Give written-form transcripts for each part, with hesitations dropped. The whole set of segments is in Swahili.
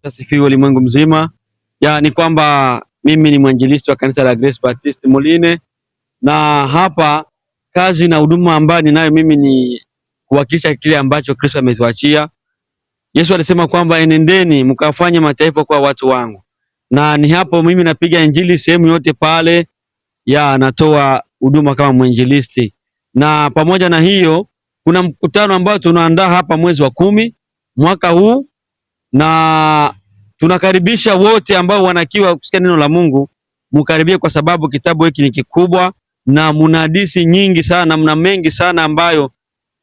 Asifiwe ulimwengu mzima. Ni kwamba mimi ni mwanjilisti wa kanisa la Grace Baptist Moline, na hapa kazi na huduma ambayo ninayo mimi ni kuwakilisha kile ambacho Kristo ametuachia. Yesu alisema kwamba enendeni mkafanye mataifa kwa watu wangu, na ni hapo mimi napiga injili sehemu yote pale, natoa huduma kama mwinjilisti. Na pamoja na hiyo kuna mkutano ambao tunaandaa hapa mwezi wa 10 mwaka huu, na tunakaribisha wote ambao wanakiwa kusikia neno la Mungu mkaribie, kwa sababu kitabu hiki ni kikubwa na mna hadithi nyingi sana, mna mengi sana ambayo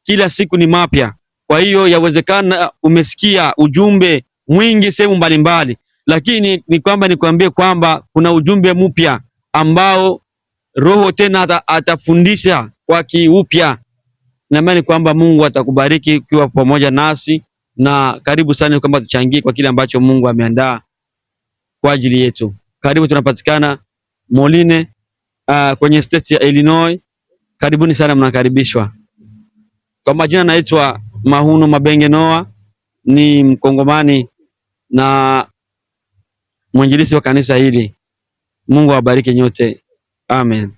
kila siku ni mapya. Kwa hiyo yawezekana umesikia ujumbe mwingi sehemu mbalimbali, lakini ni kwamba nikwambie kwamba kuna ujumbe mpya ambao Roho tena atafundisha kwa kiupya. Naamini kwamba Mungu atakubariki ukiwa pamoja nasi, na karibu sana kwamba tuchangie kwa kile ambacho Mungu ameandaa kwa ajili yetu. Karibu, tunapatikana Moline kwenye state ya Illinois. Karibuni sana, mnakaribishwa. Kwa majina naitwa Mahuno Mabenge Noah, ni Mkongomani na mwinjilisti wa kanisa hili. Mungu awabariki nyote. Amen.